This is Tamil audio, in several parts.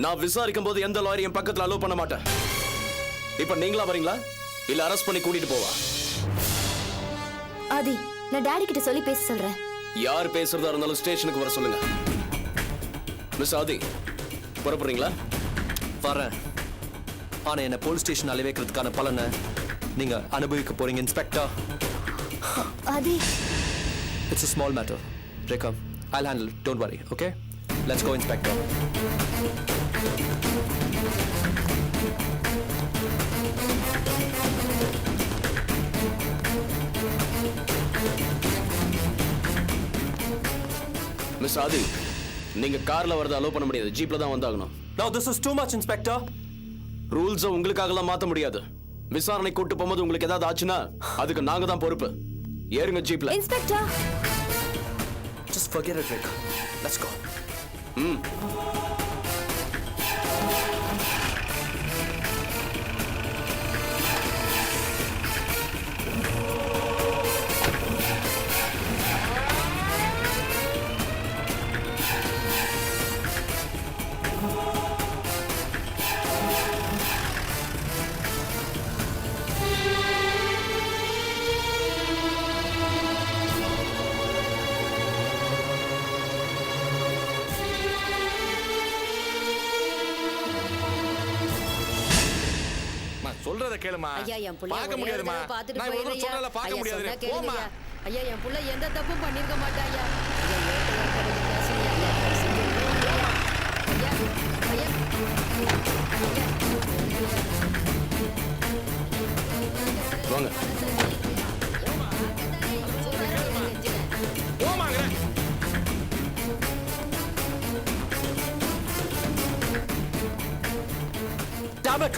நான் விசாரிக்கும் போது எந்த லாயரையும் பக்கத்துல அலோவ் பண்ண மாட்டேன். இப்ப நீங்களா வரீங்களா இல்ல அரெஸ்ட் பண்ணி கூட்டிட்டு போவா? ஆதி, நான் டாடி கிட்ட சொல்லி பேச சொல்றேன். யார் பேசுறதா இருந்தாலும் ஸ்டேஷனுக்கு வர சொல்லுங்க. மிஸ் ஆதி, புறப்படுறீங்களா? வரேன். ஆனா என்ன போலீஸ் ஸ்டேஷன் அலைவைக்கிறதுக்கான பலனை நீங்க அனுபவிக்க போறீங்க inspector. Aadhi, it's a small matter. Rekha, I'll handle it. Don't worry, okay? Let's go, Inspector. Miss Aadhi, நீங்க கார்ல வரத அலோவ் பண்ண முடியாது. ஜீப்ல தான் வந்தாகணும். Now this is too much, Inspector. ரூல்ஸை உங்களுக்காகலாம் மாத்த முடியாது. விசாரணை கூட்டு போகும்போது உங்களுக்கு ஏதாவது ஆச்சுன்னா அதுக்கு நாங்க தான் பொறுப்பு. ஏறுங்க ஜீப்ல. Inspector. Just forget it, Rekha. Let's go. சொல்றத கேளுமா. ஐயா என் புள்ள பார்க்க முடியாதுமா. நான் இவ்வளவு சொல்றத பார்க்க முடியாது. போமா. ஐயா என் புள்ள எந்த தப்பும் பண்ணிருக்க மாட்டாயா. வாங்க. போமாங்கற. Damn it!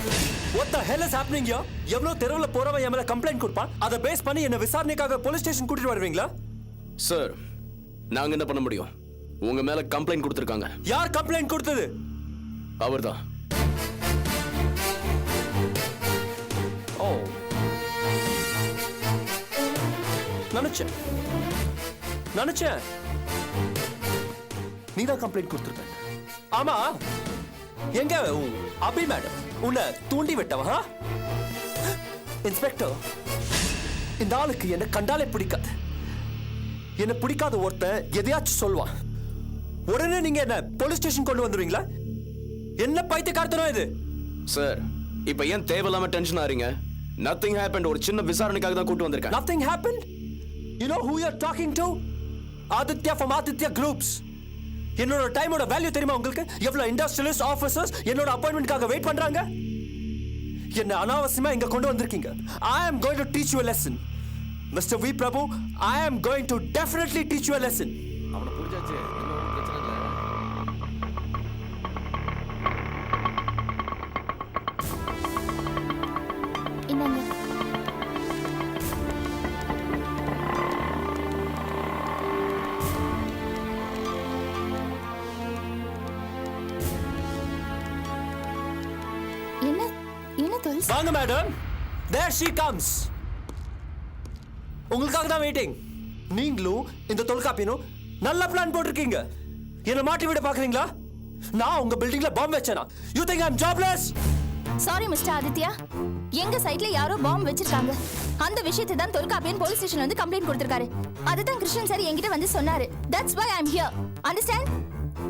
What the hell is happening here? எவ்வளவு தெருவுல போறவன் என் மேல கம்ப்ளைண்ட் கொடுப்பான். அதை பேஸ் பண்ணி என்ன விசாரணைக்காக போலீஸ் ஸ்டேஷன் கூட்டிட்டு வருவீங்களா? சார், நாங்க என்ன பண்ண முடியும்? உங்க மேல கம்ப்ளைண்ட் கொடுத்திருக்காங்க. யார் கம்ப்ளைண்ட் கொடுத்தது? அவர்தான். ஓ, நினைச்சேன் நீதான் கம்ப்ளைண்ட் கொடுத்திருக்க. ஆமா, எங்க அபி மேடம் உன்னை தூண்டி விட்டவா? இன்ஸ்பெக்டர், இந்த ஆளுக்கு என்ன கண்டாலே பிடிக்காது. என்ன பிடிக்காத ஒருத்தன் எதையாச்சும் சொல்லுவான், உடனே நீங்க என்ன போலீஸ் ஸ்டேஷன் கொண்டு வந்துருவீங்களா? என்ன பைத்தியக்காரத்தனம் இது? சார், இப்ப ஏன் தேவையில்லாம டென்ஷன் ஆறீங்க? Nothing happened. ஒரு சின்ன விசாரணைக்காக தான் கூட்டி வந்திருக்கேன். Nothing happened? You know who you're talking to? Aditya from Aditya groups. என்னோட டைமோட வேல்யூ தெரியுமா உங்களுக்கு? எவ்வளவு இண்டஸ்ட்ரியலிஸ்ட் ஆபீசர்ஸ் என்னோட அப்பாயின்மெண்ட்காக வெயிட் பண்றாங்க. என்ன அனாவசியமா இங்க கொண்டு வந்திருக்கீங்க. I am going to teach you a lesson. Mr. V. Prabhu, I am going to definitely teach you a lesson. அவன புரிஞ்சாச்சு. இன்னொரு பிரச்சனை இல்ல. இன்னாங்க. என்ன தோல்ஸ்? வாங்க மேடம். There she comes. உங்களுக்காக தான் வெயிட்டிங். நீங்களும் இந்த தொல்காப்பியனும் நல்ல பிளான் போட்டிருக்கீங்க. என்ன மாட்டி விட பாக்குறீங்களா? நான் உங்க பில்டிங்ல பாம்பு வச்சேனா? You think I'm jobless? Sorry mister Aditya, எங்க சைட்ல யாரோ பாம்பு வச்சிருக்காங்க. அந்த விஷயத்தை தான் தொல்காப்பியன் போலீஸ் ஸ்டேஷன்ல வந்து கம்ப்ளைண்ட் கொடுத்திருக்காரு. அதுதான் கிருஷ்ணன் சார் என்கிட்ட வந்து சொன்னாரு. That's why I'm here. Understand?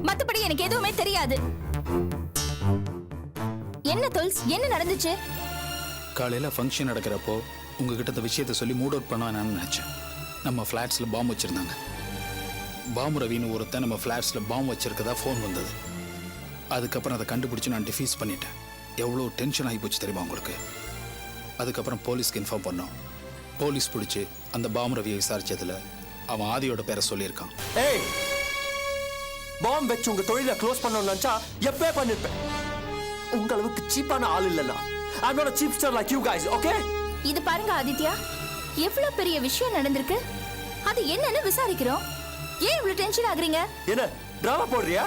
மத்தபடி எனக்கு எதுவுமே தெரியாது. என்ன தோல்ஸ், என்ன நடந்துச்சு? காலையில் ஃபங்க்ஷன் நடக்கிறப்போ உங்ககிட்ட இந்த விஷயத்தை சொல்லி மூட் அவுட் பண்ண நான் நினச்சேன். நம்ம ஃப்ளாட்ஸில் பாம்பு வச்சுருந்தாங்க. பாம்பு ரவின்னு ஒருத்தன் நம்ம ஃப்ளாட்ஸில் பாம்பு வச்சுருக்கதா ஃபோன் வந்தது. அதுக்கப்புறம் அதை கண்டுபிடிச்சி நான் டிஃப்யூஸ் பண்ணிட்டேன். எவ்வளோ டென்ஷன் ஆகி போச்சு தெரியுமா உங்களுக்கு? அதுக்கப்புறம் போலீஸ்க்கு இன்ஃபார்ம் பண்ணோம். போலீஸ் பிடிச்சி அந்த பாம்பு ரவியை விசாரிச்சதில் அவன் ஆதியோட பேரை சொல்லியிருக்கான். ஏய், பாம்பு வச்சு உங்க தொழிலை க்ளோஸ் பண்ணணும்னு நினச்சா எப்பவே பண்ணிருப்பேன். உங்க அளவுக்கு சீப்பான ஆள் இல்லைன்னா I'm not a cheapster like you guys, okay? இது பாருங்க ஆதித்யா, எவ்வளவு பெரிய விஷயம் நடந்திருக்கு. அது என்னன்னு விசாரிக்கிறோம். ஏன் இவ்வளவு டென்ஷன் ஆகுறீங்க? என்ன டிராமா போடுறியா?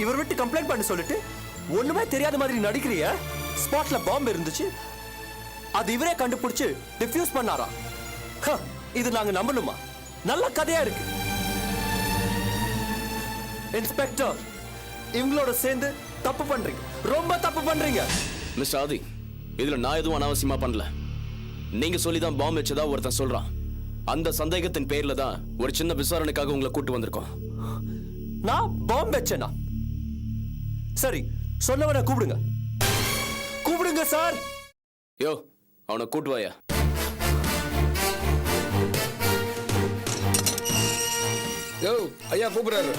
இவர் விட்டு கம்ப்ளைண்ட் பண்ண சொல்லிட்டு ஒண்ணுமே தெரியாத மாதிரி நடிக்கிறியா? ஸ்பாட்ல பாம்பு இருந்துச்சு, அது இவரே கண்டுபிடிச்சு டிஃப்யூஸ் பண்ணாரா? இது நாங்க நம்பணுமா? நல்ல கதையா இருக்கு. இன்ஸ்பெக்டர், இவங்களோட சேர்ந்து தப்பு பண்றீங்க, ரொம்ப தப்பு பண்றீங்க. மிஸ்டர் ஆதி, இதுல நான் எதுவும் அனாவசியமா பண்ணல. நீங்க சொல்லி தான் பாம்பு வச்சதா ஒருத்தன் சொல்றான். அந்த சந்தேகத்தின் பேர்ல தான் ஒரு சின்ன விசாரணைக்காக உங்களை கூட்டு வந்திருக்கோம். நான் பாம்பு வச்சேனா? சரி, சொன்னவனை கூப்பிடுங்க. கூப்பிடுங்க சார். யோ, அவனை கூட்டு வாயா. யோ ஐயா கூப்பிடுறாரு.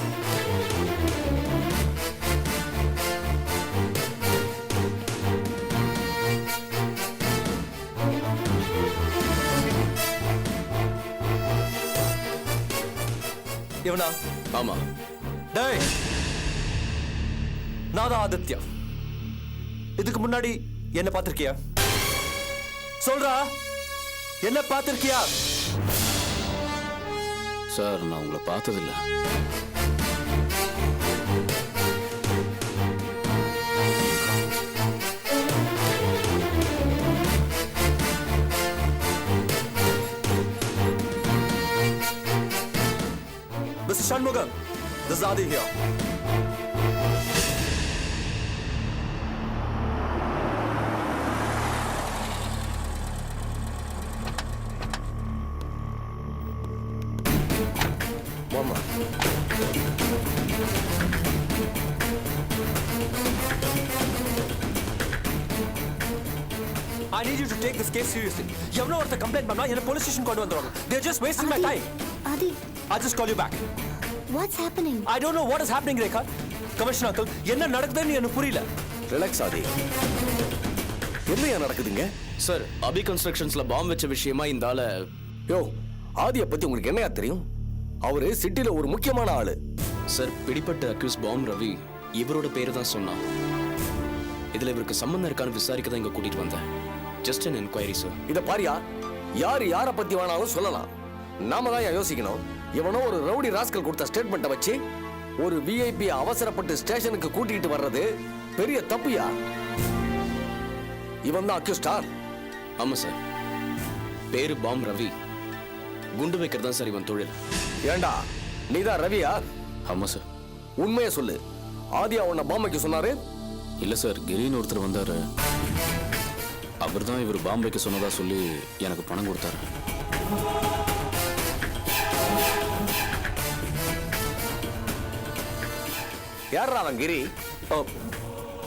இவனா? ஆமா. டேய், நான் தான் ஆதித்யா. இதுக்கு முன்னாடி என்ன பார்த்திருக்கியா? சொல்றா, என்ன பார்த்திருக்கியா? சார், நான் உங்களை பார்த்ததில்ல. Mr. Shanmugam, this is Adi here. போமா. I need you to take this case seriously. எவனோ ஒருத்த கம்ப்ளைண்ட் பண்ணா என்ன போலீஸ் ஸ்டேஷன் கொண்டு வந்துருவாங்க. They're just wasting my time. Adi, I'll just call you back. what's happening? I don't know what is happening, Rekha. Commissioner uncle, என்ன நடக்குதுன்னு எனக்கு புரியல. ரிலாக்ஸ் ஆதி. என்னையா நடக்குதுங்க? சார், அபி கன்ஸ்ட்ரக்ஷன்ஸ்ல பாம்பு வச்ச விஷயமா இந்த ஆள... யோ, ஆதியை பத்தி உங்களுக்கு என்னையா தெரியும்? அவரு சிட்டில ஒரு முக்கியமான ஆளு. சார், பிடிப்பட்ட அக்யூஸ் பாம் ரவி இவரோட பேரு தான் சொன்னான். இதுல இவருக்கு சம்பந்தம் இருக்கான்னு விசாரிக்க தான் இங்க கூட்டிட்டு வந்தேன். Just an enquiry sir. இத பாரியா, யாரு யார பத்தி வேணாலும் சொல்லலாம். நாம தான் யோசிக்கணும். இவனோ ஒரு ரவுடி ராஸ்கல் கொடுத்த ஸ்டேட்மெண்ட்டை வச்சு ஒரு விஐபி அவசரப்பட்டு ஸ்டேஷனுக்கு கூட்டிட்டு வர்றது பெரிய தப்புயா. இவன் தான் அக்யூஸ் ஸ்டார். ஆமா சார், பேரு பாம் ரவி. குண்டு வைக்கிறது தான் சார் இவன் தொழில். ஏண்டா, நீதான் ரவியா? ஆமா சார். உண்மையை சொல்லு. ஆதியா உன்னை பாம்பைக்கு சொன்னாரு? இல்ல சார், கிரின்னு ஒருத்தர் வந்தாரு. அவர் தான் இவர் பாம்பு வைக்க சொன்னதா சொல்லி எனக்கு பணம் கொடுத்தாரு. யாரா அவன் கிரி?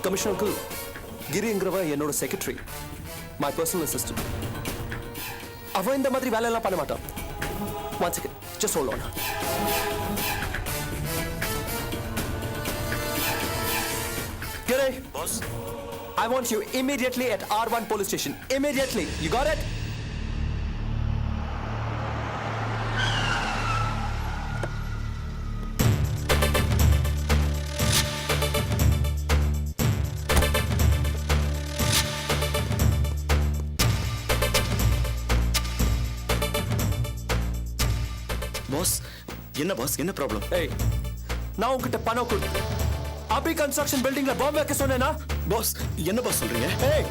கமிஷனர் அங்கிள், கிரிங்கிறவன் என்னோட செக்ரட்டரி, மை பர்சனல் அசிஸ்டன்ட். அவன் இந்த மாதிரி வேலையெல்லாம் பண்ண மாட்டான். One second, just hold on. Giri, boss, I want you immediately at R1 police station. Immediately, you got it? Boss, என்ன பாஸ், என்ன ப்ராப்ளம்? ஏய், நான் உன்கிட்ட பணம் கொடு. அபி கன்ஸ்ட்ரக்ஷன் பில்டிங்ல பாம்பு வைக்க சொன்னேனா? பாஸ், என்ன பாஸ் சொல்றீங்க? ஏய்,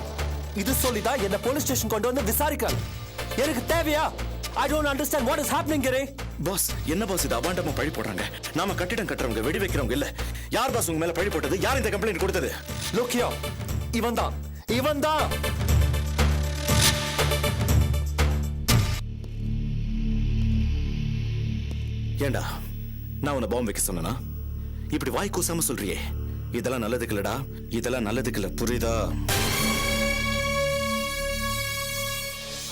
இது சொல்லிதான் என்ன போலீஸ் ஸ்டேஷன் கொண்டு வந்து விசாரிக்கிறாங்க. எனக்கு தேவையா? I don't understand what is happening, Giri. Boss, என்ன பாஸ் இது அபாண்டமா பழி போடுறாங்க? நாம கட்டிடம் கட்டுறவங்க, வெடி வைக்கிறவங்க இல்ல. யார் பாஸ் உங்க மேல பழி போட்டது? யார் இந்த கம்ப்ளைண்ட் கொடுத்தது? Look here, இவன் தான். ஏண்டா, நான் உன்னை பாம்பு வைக்க சொன்னா? இப்படி வாய் கூசாம சொல்றியே, இதெல்லாம் நல்லதுக்கு இல்லடா. இதெல்லாம் நல்லதுக்கு இல்ல, புரியுதா?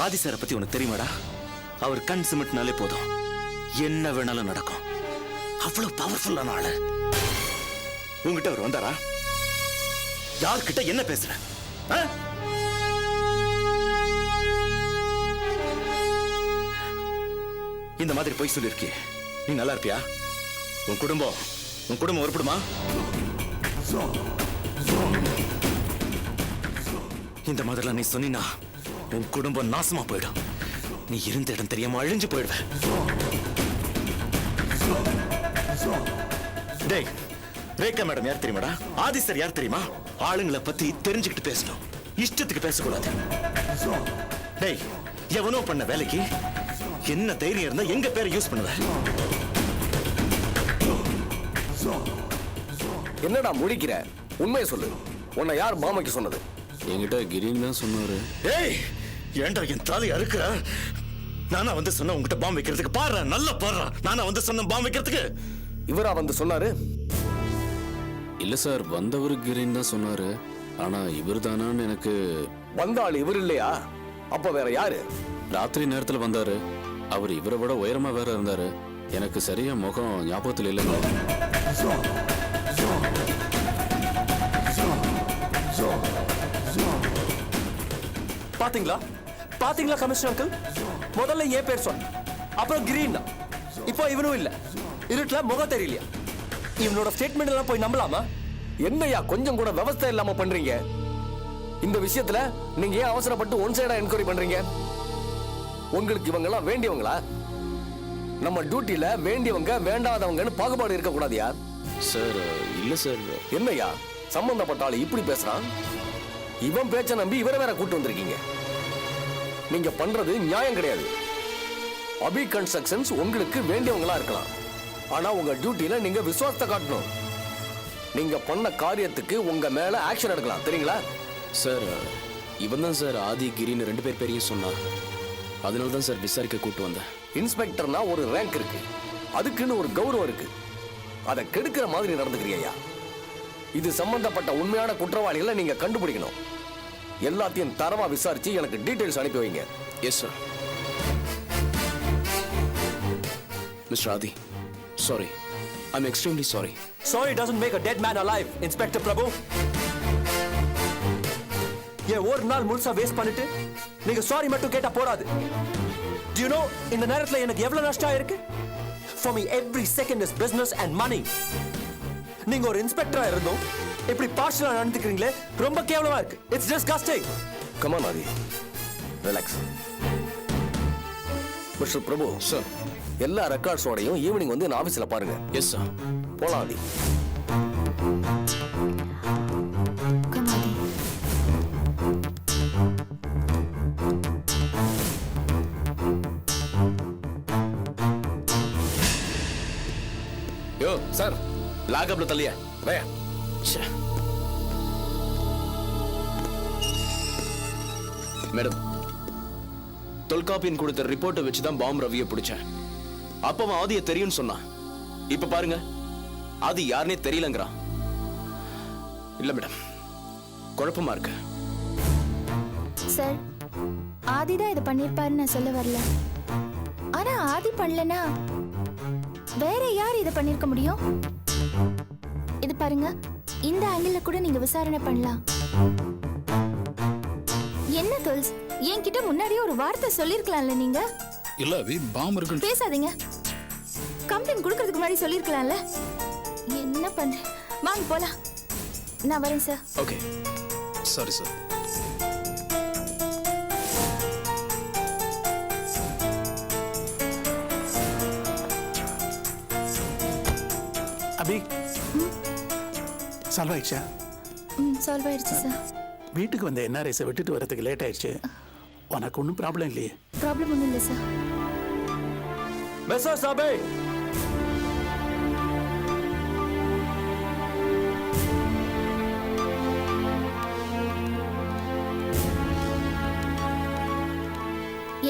ஆதி சாரை பத்தி உனக்கு தெரியுமாடா? அவர் கண் சிமிட்னாலே போதும், என்ன வேணாலும் நடக்கும். அவ்வளவு பவர்ஃபுல்லான ஆளு. உங்ககிட்ட அவர் வந்தாரா? யார்கிட்ட என்ன பேசுற? இந்த மாதிரி போய் சொல்லிருக்கியே, நீ நல்லா இருப்பியா? உன் குடும்பம் உருப்படுமா? இந்த மாதிரிலாம் நீ சொன்னா உன் குடும்பம் நாசமா போயிடும். நீ இருந்த இடம் தெரியாம அழிஞ்சு போயிடுவ. டேய், ரேகா மேடம் யார் தெரியுமாடா? ஆதி சார் யார் தெரியுமா? ஆளுங்களை பத்தி தெரிஞ்சுக்கிட்டு பேசணும், இஷ்டத்துக்கு பேசக்கூடாது. டேய், எவனோ பண்ண வேலைக்கு என்ன தைரியம் இருந்தா எங்க பேரை யூஸ் பண்ணுவ? என்னடா முழிக்கிற? உண்மையை சொல்லு. உன்னை யார் பாம் வைக்க சொன்னது? என்கிட்ட கிரீன் தான் சொன்னாரு. ஏய், ஏன்டா என் தாலி அறுக்கிற? நானா வந்து சொன்ன உங்ககிட்ட பாம் வைக்கிறதுக்கு? பாரு, நல்லா பாரு. நானா வந்து சொன்ன பாம் வைக்கிறதுக்கு? இவரா வந்து சொன்னாரு? இல்ல சார், வந்தவர் கிரீன் தான் சொன்னாரு. ஆனா இவர் தானான்னு எனக்கு. வந்த ஆள் இவர் இல்லையா? அப்ப வேற யாரு? ராத்திரி நேரத்துல வந்தாரு. அவர் இவரை விட உயரமா வேற இருந்தாரு. எனக்கு சரியா முகம் ஞாபகத்தில் இல்லைங்க. பாத்தீங்களா பாத்தீங்களா கமிஷனர் அங்கிள்? முதல்ல ஏன் பேர் சொன்ன, அப்புறம் கிரீன். இப்போ இவனும் இல்ல. இருட்டுல முகம் தெரியலையா? இவனோட ஸ்டேட்மெண்ட் எல்லாம் போய் நம்பலாமா? என்னையா கொஞ்சம் கூட விவசாயம் இல்லாம பண்றீங்க? இந்த விஷயத்துல நீங்க ஏன் அவசரப்பட்டு ஒன் சைடா என்கொயரி பண்றீங்க? உங்களுக்கு இவங்க எல்லாம் வேண்டியவங்களா? நம்ம டியூட்டில வேண்டியவங்க வேண்டாதவங்கன்னு பாகுபாடு இருக்க கூடாதியா? சார் இல்ல சார். என்னையா சம்பந்தப்பட்ட ஆளு இப்படி பேசுறான்? இவன் பேச்ச நம்பி இவரை வேற கூட்டு வந்திருக்கீங்க. நீங்க பண்றது நியாயம் கிடையாது. அபி கன்ஸ்ட்ரக்ஷன்ஸ் உங்களுக்கு வேண்டியவங்களா இருக்கலாம், ஆனா உங்க டியூட்டில நீங்க விசுவாசத்தை காட்டணும். நீங்க பண்ண காரியத்துக்கு உங்க மேல ஆக்ஷன் எடுக்கலாம், தெரியுங்களா? சார் இவன் தான் சார் ஆதி கிரின்னு 2 பேர் பேரையும் சொன்னான். அதனால தான் சார் விசாரிக்க கூட்டு வந்தேன். இன்ஸ்பெக்டர்னா ஒரு ரேங்க் இருக்கு, அதுக்குன்னு ஒரு கௌரவம் இருக்கு. அதை கெடுக்கிற மாதிரி நடந்துக்கிறியா? இது சம்பந்தப்பட்ட உண்மையான குற்றவாளிகளை நீங்க கண்டுபிடிக்கணும். எல்லாத்தையும் தரமா விசாரிச்சு எனக்கு டீடைல்ஸ் அனுப்பி வைங்க. Yes sir. Mister Aadhi, sorry. I'm extremely sorry. Sorry doesn't make a dead man alive, Inspector Prabhu. ஏன் ஒரு நாள் முழுசா வேஸ்ட் பண்ணிட்டு நீங்க சாரி மட்டும் கேட்டா போறாது. Do you know இந்த நேரத்துல எனக்கு எவ்வளவு நஷ்டம் இருக்கு? For me every second is business and money. நீங்க ஒரு இன்ஸ்பெக்டரா இருந்தோம் இப்படி பார்ஷலா நடந்துக்கிறீங்களே, ரொம்ப கேவலமா இருக்கு. It's disgusting. Come on Aadhi, relax. Mister Prabhu sir. எல்லா ரெக்கார்ட்ஸோடையும் ஈவினிங் வந்து நான் ஆபீஸ்ல பாருங்க. Yes sir. போலாம் ஆதி. Come on. யோ சார், லாகப்ல தள்ளியா வே. மேடம், தொல்காப்பியன் கொடுத்த ரிப்போர்ட்டை வச்சு தான் பாம் ரவியை பிடிச்சேன். அப்ப அவன் ஆதியை தெரியும்னு சொன்னான். இப்ப பாருங்க, ஆதி யாருனே தெரியலங்கிறான். இல்ல மேடம், குழப்பமா இருக்கு. சார், ஆதி தான் இதை பண்ணிருப்பாருன்னு நான் சொல்ல வரல. ஆனா ஆதி பண்ணலனா வேற யார் இதை பண்ணிருக்க முடியும்? இது பாருங்க, இந்த ஆங்கிள் கூட நீங்க விசாரணை பண்ணலாம். என்ன தொல்ஸ், என்கிட்ட முன்னாடியே ஒரு வார்த்தை சொல்லிருக்கலாம்ல நீங்க? இல்ல அபி, பாம் இருக்கு. பேசாதீங்க. கம்ப்ளைண்ட் கொடுக்கறதுக்கு முன்னாடி சொல்லிருக்கலாம்ல. என்ன பண்ற? வாங்க போலாம். நான் வரேன் sir. Okay. Sorry sir. Abhi, solve ஆயிடுச்சா? சால்வ் ஆயிடுச்சு சார். வீட்டுக்கு வந்த என்ஆர்ஐஸை விட்டுட்டு வரதுக்கு லேட் ஆயிடுச்சு. உனக்கு ஒன்றும் ப்ராப்ளம் இல்லையே? ப்ராப்ளம் ஒன்றும் இல்லை சார். மிஸ்டர் சாபே,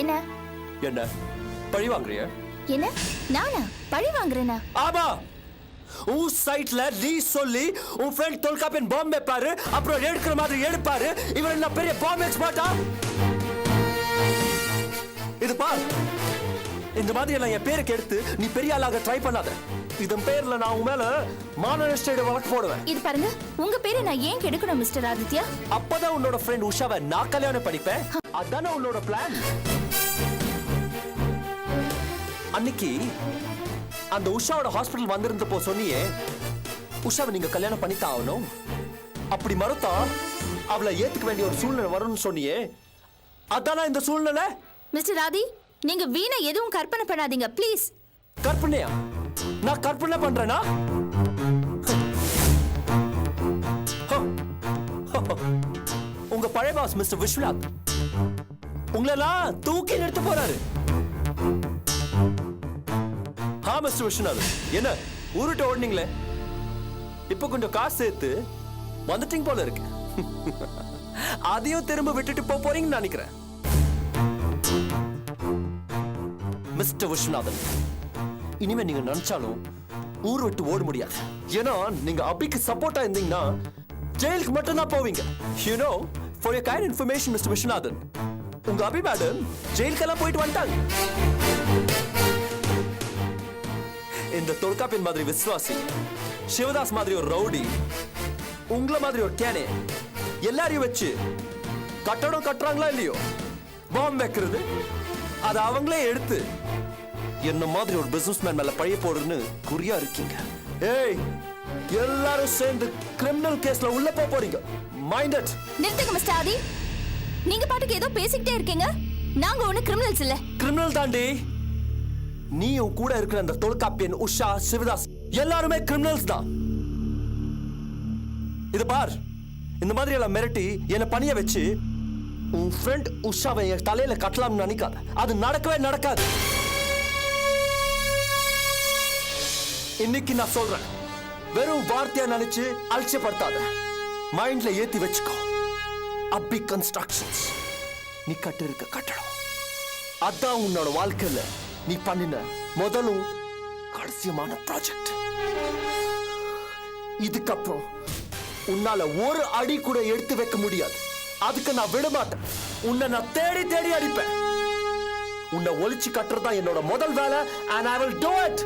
என்ன என்ன பழி வாங்குறிய? என்ன நானா பழி வாங்குறேனா? ஆமா, உன் சைட்ல நீ சொல்லி உன் ஃப்ரெண்ட் தொல்காப்பியன் பாம்பு வைப்பாரு, அப்புறம் எடுக்கிற மாதிரி எடுப்பாரு. இவன் என்ன பெரிய பாம்பு எக்ஸ்பர்ட்டா? இது பார், இந்த மாதிரி எல்லாம் என் பேருக்கு எடுத்து நீ பெரிய ஆளாக ட்ரை பண்ணாத. இதன் பேர்ல நான் உன் மேல மானநஷ்ட வழக்கு போடுவேன். இது பாருங்க, உங்க பேரை நான் ஏன் கெடுக்கணும் மிஸ்டர் ஆதித்யா? அப்பதான் உன்னோட ஃப்ரெண்ட் உஷாவை நான் கல்யாணம் பண்ணிப்பேன். அதானே உன்னோட பிளான். அன்னைக்கு அந்த உஷாவோட ஹாஸ்பிடல் வந்திருந்தப்போ சொன்னியே, உஷாவை நீங்க கல்யாணம் பண்ணித்தான் ஆகணும். அப்படி மறுத்தா அவளை ஏத்துக்க வேண்டிய ஒரு சூழ்நிலை வரும்னு சொன்னியே, அதானா இந்த சூழ்நிலை? மிஸ்டர் ஆதி, நீங்க வீணா எதுவும் கற்பனை பண்ணாதீங்க ப்ளீஸ். கற்பனையா? நான் கற்பனை பண்றேனா? உங்க பழைய பாஸ் மிஸ்டர் விஸ்வநாத் உங்களெல்லாம் தூக்கி நிறுத்த போறாரு. மிஸ்டர் விஸ்வநாத், என்ன உருட்டு ஓடுனீங்களே? இப்போ கொஞ்சம் காசு சேர்த்து வந்துட்டீங்க போல இருக்கு. அதையும் திரும்ப விட்டுட்டு போறீங்கன்னு நினைக்கிறேன். மிஸ்டர் விஸ்வநாதன், இனிமே நீங்க நினைச்சாலும் ஊர் விட்டு ஓட முடியாது. ஏன்னா நீங்க அபிக்கு சப்போர்ட்டா இருந்தீங்கன்னா ஜெயிலுக்கு மட்டும் தான் போவீங்க. You know, for your kind information, Mr. Viswanathan, உங்க அபி மேடம் ஜெயிலுக்கெல்லாம் போயிட்டு வந்துட்டாங்க. இந்த தொல்காப்பியன் மாதிரி விஸ்வாசி, சிவதாஸ் மாதிரி ஒரு ரவுடி, உங்களை மாதிரி ஒரு கேனே, எல்லாரையும் வச்சு கட்டடம் கட்டுறாங்களா இல்லையோ, பாம்பு வைக்கிறது அது அவங்களே எடுத்து என்ன மாதிரி ஒரு பிசினஸ் மேன் மேல பழைய போடுறதுன்னு குறியா இருக்கீங்க. ஏய், எல்லாரும் சேர்ந்து கிரிமினல் கேஸ்ல உள்ள போறீங்க. மைண்டட். நிறுத்துங்க மிஸ்டர் ஆதி. நீங்க பாட்டுக்கு ஏதோ பேசிக்கிட்டே இருக்கீங்க. நாங்க ஒண்ணு கிரிமினல்ஸ் இல்ல. கிரிமினல் தாண்டி. நீயும் கூட இருக்கிற அந்த தொல்காப்பியன் உஷா, சிவதாஸ் எல்லாருமே கிரிமினல்ஸ் தான். இது பார், இந்த மாதிரி எல்லாம் மிரட்டி என்ன பணிய வச்சு உன் ஃப்ரெண்ட் உஷாவை என் தலையில கட்டலாம்னு நினைக்காத. அது நடக்கவே நடக்காது. இன்னைக்கு நான் சொல்றேன், வெறும் வார்த்தையா நினைச்சு அலட்சியப்படுத்தாத. மைண்ட்ல ஏத்தி வச்சுக்கோ. அபி கன்ஸ்ட்ரக்ஷன்ஸ், நீ கட்டிருக்க கட்டடம், அதான் உன்னோட வாழ்க்கையில நீ பண்ணின முதலும் கடைசியமான ப்ராஜெக்ட். இதுக்கப்புறம் உன்னால ஒரு அடி கூட எடுத்து வைக்க முடியாது. அதுக்கு நான் விட மாட்டேன். உன்னை நான் தேடி தேடி அடிப்பேன். உன்னை ஒளிச்சு கட்டுறதா என்னோட முதல் வேலை. And I will do it.